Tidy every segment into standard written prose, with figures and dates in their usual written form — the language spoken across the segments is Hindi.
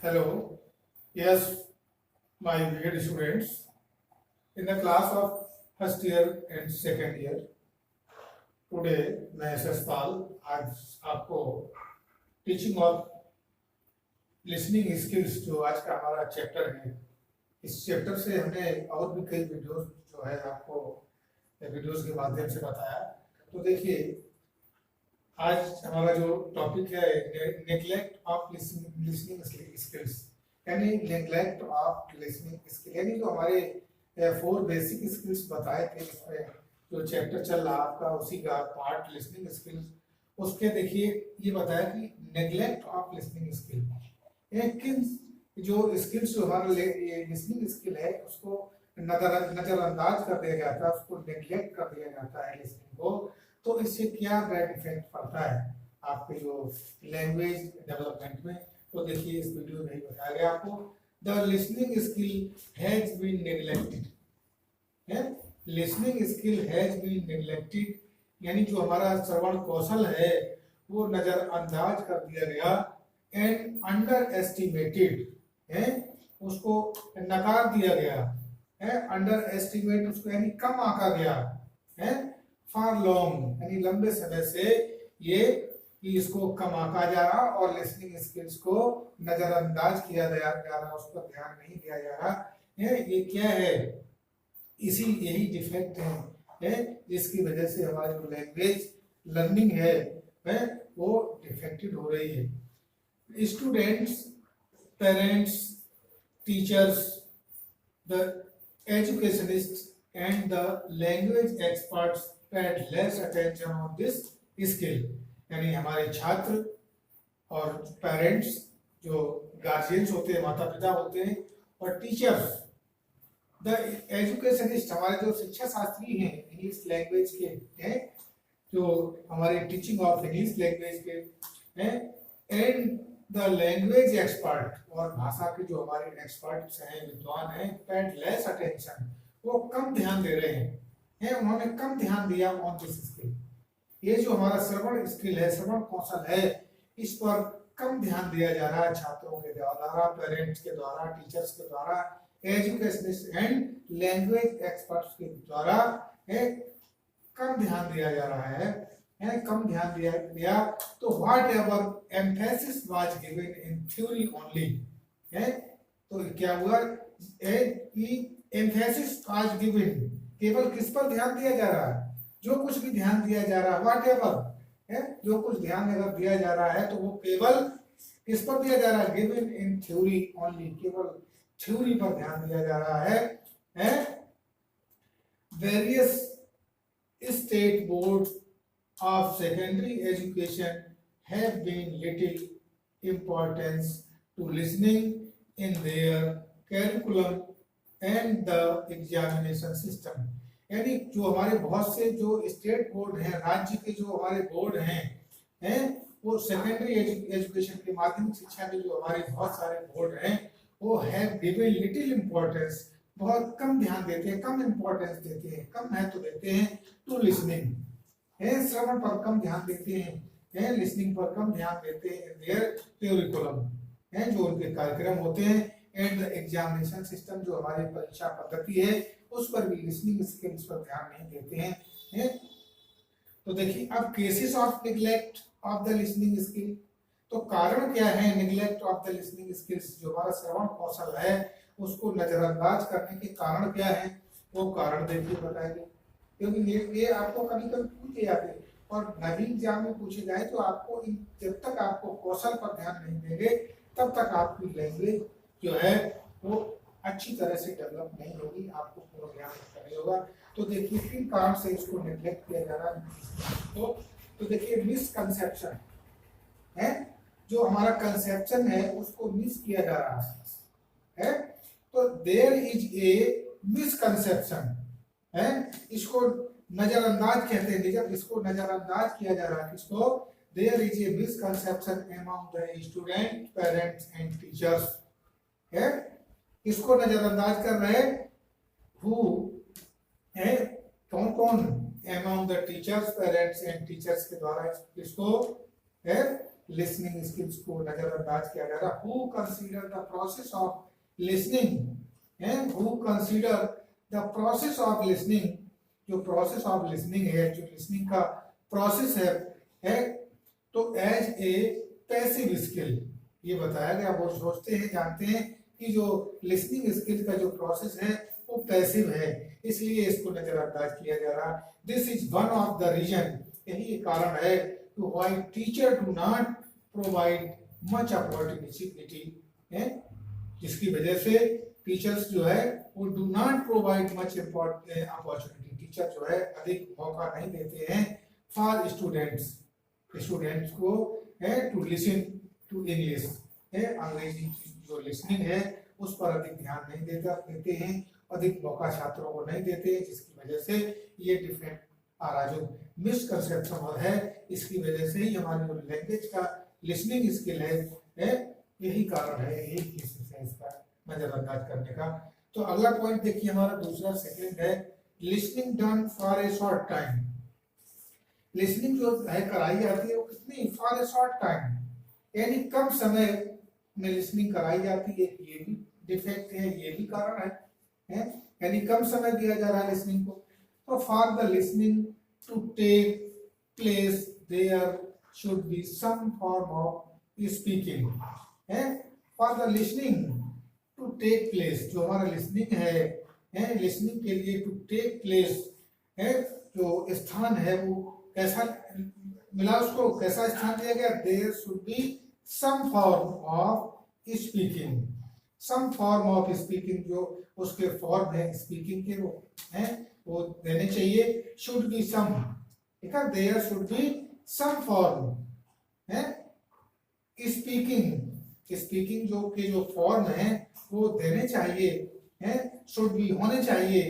Hello, yes, my dear students. In the class of first year and second year, today मैं यशपाल आज आपको टीचिंग ऑफ लिसनिंग स्किल्स जो आज का हमारा चैप्टर है, इस चैप्टर से हमने और भी कई वीडियोस जो है आपको वीडियोस के माध्यम से बताया। तो देखिए आज हमारा जो टॉपिक है नेग्लेक्ट ऑफ लिसनिंग स्किल्स, यानी नेग्लेक्ट ऑफ लिसनिंग स्किल, यानी जो हमारे 4 बेसिक स्किल्स बताए थे इसमें जो चैप्टर चल रहा आपका उसी का पार्ट लिसनिंग स्किल्स, उसके देखिए ये बताया कि नेग्लेक्ट ऑफ लिसनिंग स्किल, किन जो स्किल्स जो हमारा लिसनिंग स्किल है उसको नजरअंदाज कर दिया जाता है, उसको नेग्लेक्ट कर दिया जाता है लिसनिंग को। तो इससे क्या बैड इफेक्ट पड़ता है आपके जो लैंग्वेज डेवलपमेंट में, तो देखिए इस वीडियो में ही बताया गया आपको। The listening skill has been neglected, listening skill has been neglected, यानी जो हमारा श्रवण कौशल है वो नजरअंदाज कर दिया गया एंड अंडर एस्टिमेटेड है, उसको नकार दिया गया है, अंडर एस्टिमेट उसको यानी कम आंका गया है, फॉर लॉन्ग यानी लंबे समय से ये कि इसको कम आंका जा रहा और लिसनिंग स्किल्स को नजरअंदाज किया जा रहा, उस पर ध्यान नहीं दिया जा रहा है। ये क्या है, इसी यही डिफेक्ट है जिसकी वजह से हमारी जो लैंग्वेज लर्निंग है वो डिफेक्टेड हो रही है। Students, parents, teachers, the educationist and the language experts paid less attention on this skill, यानी हमारे छात्र और पेरेंट्स जो गार्जियंस होते हैं, माता पिता होते हैं, और टीचर्स, द एजुकेशनिस्ट हमारे जो शिक्षा शास्त्री हैं इंग्लिश लैंग्वेज के हैं, जो हमारे टीचिंग ऑफ इंग्लिश लैंग्वेज के हैं, एंड द लैंग्वेज एक्सपर्ट और भाषा के जो हमारे एक्सपर्ट्स हैं, विद्वान हैं, पेड लेस अटेंशन, वो कम ध्यान दे रहे हैं, उन्होंने कम ध्यान दिया ऑन दिस स्किल, ये जो हमारा श्रवण स्किल है, श्रवण कौशल है, इस पर कम ध्यान दिया जा रहा है छात्रों के द्वारा, पेरेंट्स के द्वारा, टीचर्स के द्वारा, एजुकेशनिस्ट एंड लैंग्वेज एक्सपर्ट्स के द्वारा कम ध्यान दिया जा रहा है, कम ध्यान दिया गया। तो what ever emphasis was given in theory only, तो क्या हुआ कि एम्फेसिस वाज गिवन, केवल किस पर ध्यान दिया जा रहा है, जो कुछ भी ध्यान दिया जा रहा है, व्हाट एवर जो कुछ ध्यान अगर दिया जा रहा है तो वो केवल किस पर दिया जा रहा है, गिवन इन थ्योरी ओनली, केवल थ्योरी पर ध्यान दिया जा रहा है। Various state board of secondary education have been little importance to listening in their curriculum and the examination system, यानी जो हमारे बहुत से जो स्टेट बोर्ड हैं, राज्य के जो हमारे बोर्ड हैं वो सेकेंडरी एजुकेशन के माध्यमिक शिक्षा के जो हमारे बहुत सारे बोर्ड हैं वो हैव गिवन लिटिल इम्पोर्टेंस, बहुत कम ध्यान देते हैं, कम इम्पोर्टेंस देते हैं, कम महत्व देते हैं टू लिसनिंग, श्रवण पर कम ध्यान देते हैं, लिसनिंग पर कम ध्यान देते हैं, देयर करिकुलम जो उनके कार्यक्रम होते हैं, एंड द एग्जामिनेशन सिस्टम जो हमारी परीक्षा पद्धति है उस पर भी लिसनिंग स्किल्स पर ध्यान नहीं देते हैं। तो देखिए अब cases of neglect of the listening skill, तो कारण क्या है neglect of the listening skills, जो हमारा श्रवण कौशल है उसको नजरअंदाज करने के कारण क्या है, वो कारण देखिए बताएंगे, क्योंकि ये आपको कभी कभी पूछे जाते हैं और नवीन एग्जाम में पूछे जाए तो आपको जब तक आपको कौशल पर ध्यान नहीं देंगे तब तक आपकी लैंग्वेज जो है वो अच्छी तरह से डेवलप नहीं होगी, आपको पूरा ध्यान करना होगा। तो देखिए किन कारण से इसको नेग्लेक्ट किया जा रहा है, तो देखिए मिसकंसेप्शन है, जो हमारा कंसेप्शन है उसको मिस किया जा रहा है, तो देयर इज ए मिसकंसेप्शन है, इसको नजरअंदाज कहते हैं, जब इसको नजरअंदाज किया जा रहा है किसको, there is a misconception among the student, parents and teachers, है इसको नजरअंदाज कर रहे हु है, कौन कौन among the teachers, parents and teachers के द्वारा इसको है लिसनिंग स्किल्स को नजरअंदाज किया जा रहा है। Who consider the process of listening and who consider the process of listening, जो प्रोसेस ऑफ लिसनिंग है, जो लिसनिंग का प्रोसेस है तो एज ए पैसिव स्किल, ये बताया गया। वो सोचते हैं, जानते हैं कि जो लिसनिंग स्किल का जो प्रोसेस है वो पैसिव है, इसलिए इसको नजरअंदाज किया जा रहा। This is one of the reason, यही कारण है to why teacher do not provide much opportunity, जिसकी वजह से टीचर्स जो है वो do not provide much opportunity, teacher जो है अधिक मौका नहीं देते हैं फॉर स्टूडेंट्स को टू लिसन टू इंग्लिश, अंग्रेजी जो लिसनिंग है उस पर अधिक ध्यान नहीं देते हैं, अधिक मौका छात्रों को नहीं देते हैं, जिसकी वजह से ये डिफरेंट आ रहा जो मिसकंसेप्शन है, इसकी वजह से ही हमारी जो लैंग्वेज का लिसनिंग स्किल है यही कारण है, यही केसेस है इसका नजरअंदाज करने का। तो अगला पॉइंट देखिए हमारा दूसरा सेकंड है listening done for a short time. Listening जो है कराई जाती है वो कितनी, फॉर ए शॉर्ट टाइम, यानी कम समय में लिसनिंग कराई जाती है, ये भी डिफेक्ट है, ये भी कारण है, यानी कम समय दिया जा रहा है लिसनिंग को। तो for the listening to take place there should be some form of speaking, for the listening to take place, जो हमारा लिसनिंग है लिसनिंग के लिए टू टेक प्लेस है, जो स्थान है वो कैसा मिला, उसको कैसा स्थान दिया गया, there should be some form of speaking, some form of speaking, जो उसके फॉर्म है स्पीकिंग के वो देने चाहिए। शुड बी सम, ठीक है, there should be some form है स्पीकिंग जो फॉर्म है वो देने चाहिए, शुड बी होने चाहिए,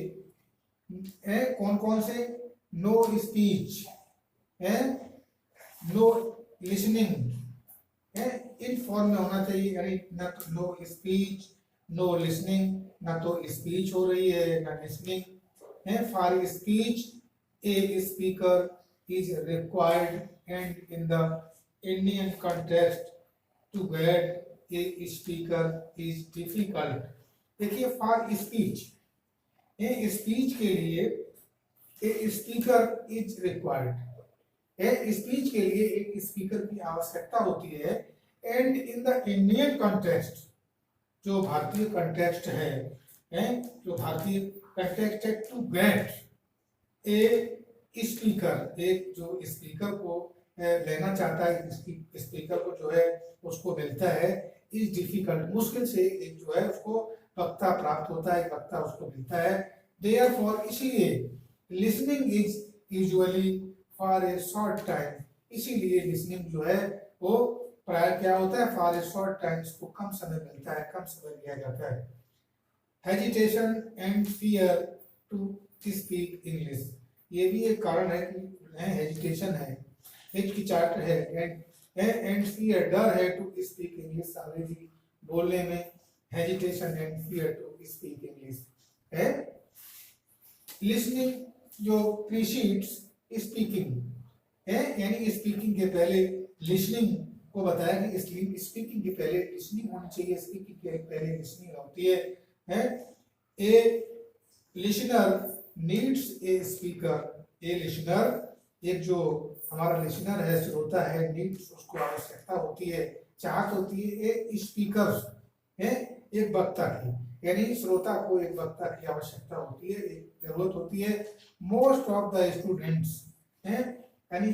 कौन कौन से, नो स्पीच, नो लिसनिंग, इन फॉर्म में होना चाहिए, यानी न तो नो स्पीच नो लिसनिंग, ना तो स्पीच हो रही है ना लिसनिंग है। For speech a speaker is required and in the Indian context to get a speaker is difficult. देखिए फॉर स्पीच, स्पीच के लिए a speaker is required, speech के लिए एक स्पीकर की आवश्यकता होती है। And in the Indian context, जो भारतीय कॉन्टेक्स्ट है जो भारतीय कॉन्टेक्स्ट है, टू गेट ए स्पीकर, एक जो स्पीकर को लेना चाहता है, स्पीकर को जो है उसको मिलता है, इज डिफिकल्ट, मुश्किल से एक जो है उसको वक्ता प्राप्त होता है, वक्ता उसको मिलता है। देयरफॉर, इसलिए listening is usually for a short time, इसीलिए लिसनिंग जो है वो प्राय क्या होता है, फॉर ए शॉर्ट टाइम, इसको कम समय मिलता है, कम समय दिया जाता है। Hesitation and fear to speak English, ये भी एक कारण है कि हेजिटेशन है, हिचकिचाहट है, एंड फियर, डर है टू स्पीक इंग्लिश, अंग्रेजी बोलने में, hesitation and fear to speak English है। लिसनिंग जो प्रीसीड्स स्पीकिंग है, यानी स्पीकिंग के पहले लिसनिंग को बताया कि स्पीकिंग के पहले लिसनिंग होनी चाहिए, स्पीकिंग के पहले लिसनिंग होती है। ए listener needs a speaker, A listener, एक जो हमारा लिसनर है, श्रोता है, नीड्स, उसको आवश्यकता होती है, चाहत होती है ए स्पीकर है, एक वक्ता की, यानी श्रोता को एक वक्ता की आवश्यकता होती है, एक जरूरत होती है। मोस्ट ऑफ द स्टूडेंट्स है, यानी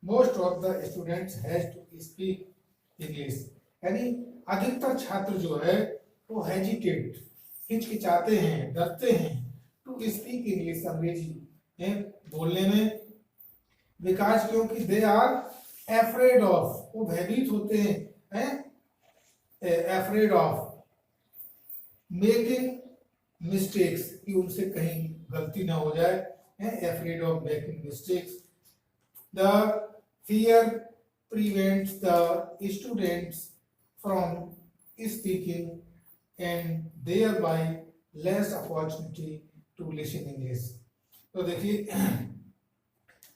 most of the students has to speak English, यानी अधिकतर छात्र जो है वो हेजिटेट, हिचकिचाते हैं, डरते हैं टू स्पीक इंग्लिश, अंग्रेजी बोलने में, बिकॉज क्योंकि दे आर एफ्रेड ऑफ, वो भयभीत होते हैं, एफ्रेड ऑफ मेकिंग मिस्टेक्स, कि उनसे कहीं गलती ना हो जाए, afraid of making mistakes. The fear prevents the students from speaking and thereby less opportunity to listen English। तो देखिए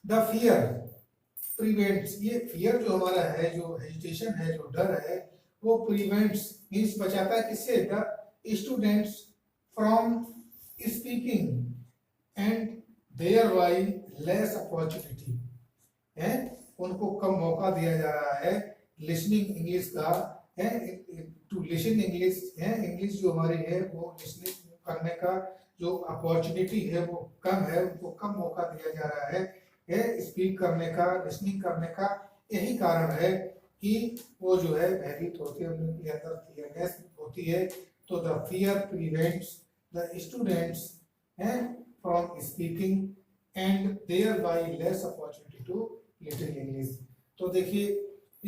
द प्रिवेंट्स, ये फियर जो हमारा है, जो हेजिटेशन है, जो डर है, वो प्रिवेंट्स मीन्स बचाता है किससे, the students from speaking and thereby less opportunity है, उनको कम मौका दिया जा रहा है लिसनिंग इंग्लिश का है, टू लिसन इंग्लिश है, इंग्लिश जो हमारी है वो लिसनिंग करने का जो अपॉर्चुनिटी है वो कम है, उनको कम मौका दिया जा रहा है स्पीक करने का, लिसनिंग करने का। यही कारण है कि वो जो है भयभीत होते हैं, उनके अंदर फियरनेस होती है। तो the fear prevents the students from speaking and thereby less opportunity to little English. तो देखिए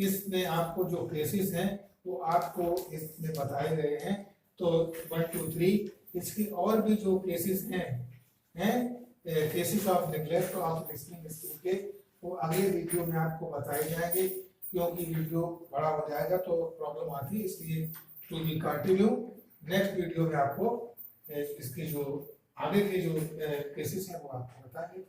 इसमें आपको जो केसेस हैं वो आपको इसमें बताए गए हैं। तो 1 2 3 इसकी और भी जो केसेस हैं cases of neglect of listening skill के, वो अगले वीडियो में आपको बताए जाएंगे, क्योंकि वीडियो बड़ा हो जाएगा तो प्रॉब्लम आती है, इसलिए to be continue. Next video में आपको इसकी जो आगे के जो केसेस हैं वो आपको बताएंगे।